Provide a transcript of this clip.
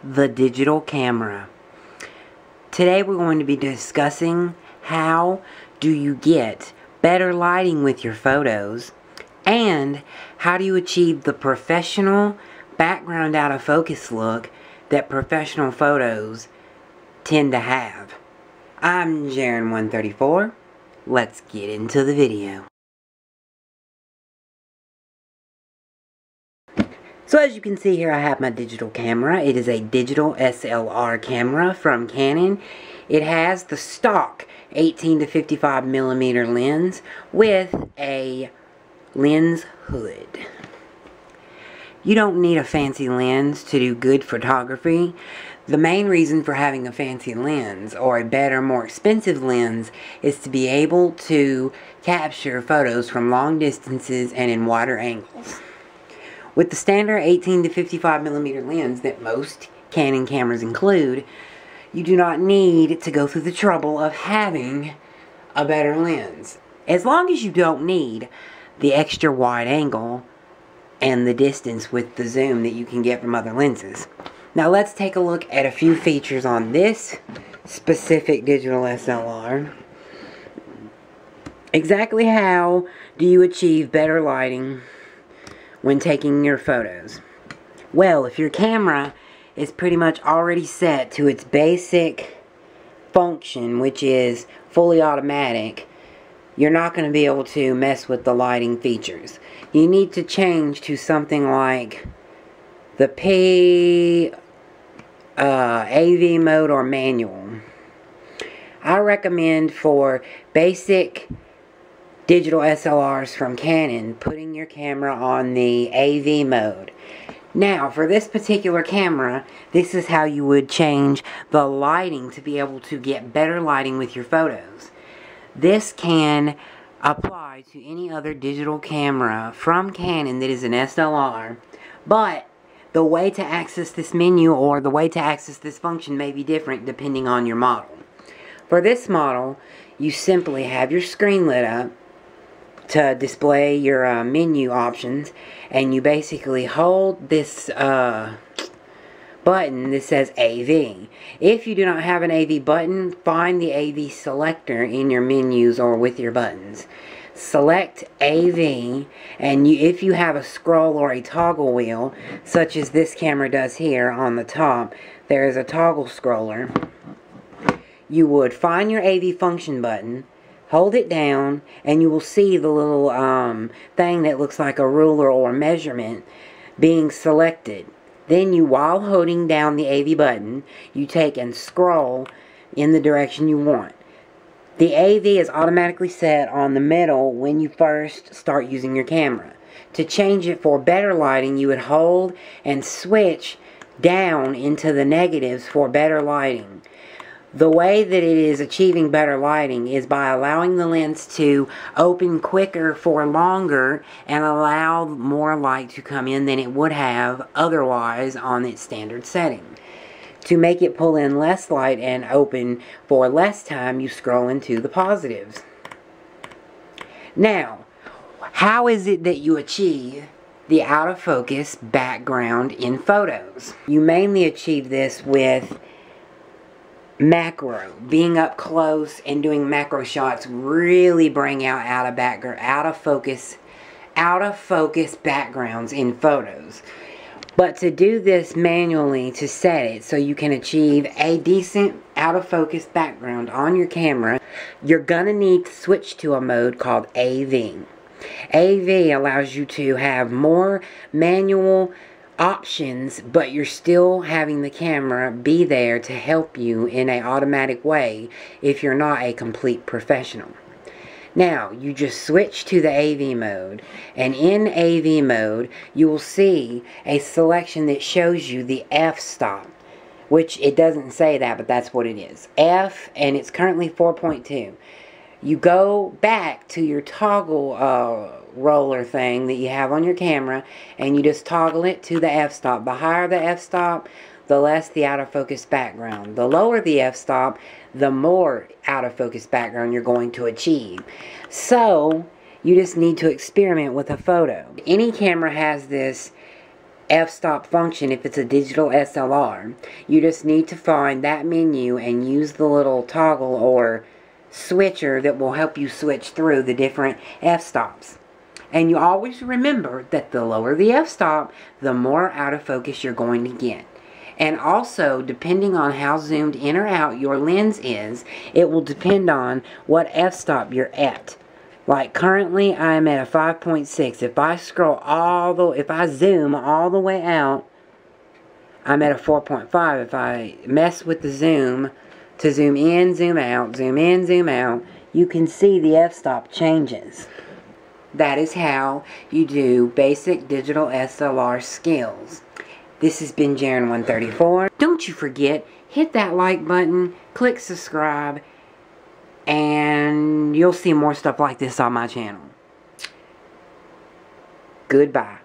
the digital camera. Today we're going to be discussing how do you get better lighting with your photos, and how do you achieve the professional background out of focus look that professional photos tend to have. I'm Jaren134. Let's get into the video. So as you can see here, I have my digital camera. It is a digital DSLR camera from Canon. It has the stock 18 to 55 millimeter lens with a lens hood. You don't need a fancy lens to do good photography. The main reason for having a fancy lens, or a better, more expensive lens, is to be able to capture photos from long distances and in wider angles. With the standard 18 to 55 millimeter lens that most Canon cameras include, you do not need to go through the trouble of having a better lens. As long as you don't need the extra wide angle and the distance with the zoom that you can get from other lenses. Now let's take a look at a few features on this specific digital DSLR. Exactly how do you achieve better lighting when taking your photos? Well, if your camera is pretty much already set to its basic function, which is fully automatic, you're not going to be able to mess with the lighting features. You need to change to something like the AV mode or manual. I recommend for basic digital DSLRs from Canon putting your camera on the AV mode. Now for this particular camera, this is how you would change the lighting to be able to get better lighting with your photos. This can apply to any other digital camera from Canon that is an DSLR, but the way to access this menu or the way to access this function may be different depending on your model. For this model, you simply have your screen lit up to display your menu options, and you basically hold this button that says AV. If you do not have an AV button, find the AV selector in your menus or with your buttons. Select AV, and if you have a scroll or a toggle wheel, such as this camera does here on the top, there is a toggle scroller. You would find your AV function button, hold it down, and you will see the little thing that looks like a ruler or measurement being selected. Then you, while holding down the AV button, you take and scroll in the direction you want. The AV is automatically set on the middle when you first start using your camera. To change it for better lighting, you would hold and switch down into the negatives for better lighting. The way that it is achieving better lighting is by allowing the lens to open quicker for longer and allow more light to come in than it would have otherwise on its standard setting. To make it pull in less light and open for less time, you scroll into the positives. Now, how is it that you achieve the out of focus background in photos? You mainly achieve this with macro. Being up close and doing macro shots really bring out out of focus backgrounds in photos. But to do this manually, to set it so you can achieve a decent out of focus background on your camera, you're gonna need to switch to a mode called AV. AV allows you to have more manual options, but you're still having the camera be there to help you in an automatic way if you're not a complete professional. Now, you just switch to the AV mode, and in AV mode, you will see a selection that shows you the f-stop, which it doesn't say that, but that's what it is. F, and it's currently 4.2. You go back to your toggle roller thing that you have on your camera, and you just toggle it to the f-stop. The higher the f-stop, the less the out of focus background. The lower the f-stop, the more out of focus background you're going to achieve. So you just need to experiment with a photo. Any camera has this f-stop function if it's a digital SLR. You just need to find that menu and use the little toggle or switcher that will help you switch through the different f-stops. And you always remember that the lower the f-stop, the more out of focus you're going to get. And also, depending on how zoomed in or out your lens is, it will depend on what f-stop you're at. Like currently, I'm at a 5.6. If I if I zoom all the way out, I'm at a 4.5. If I mess with the zoom, to zoom in, zoom out, zoom in, zoom out, you can see the f-stop changes. That is how you do basic digital SLR skills. This has been Jaren134. Don't you forget, hit that like button, click subscribe, and you'll see more stuff like this on my channel. Goodbye.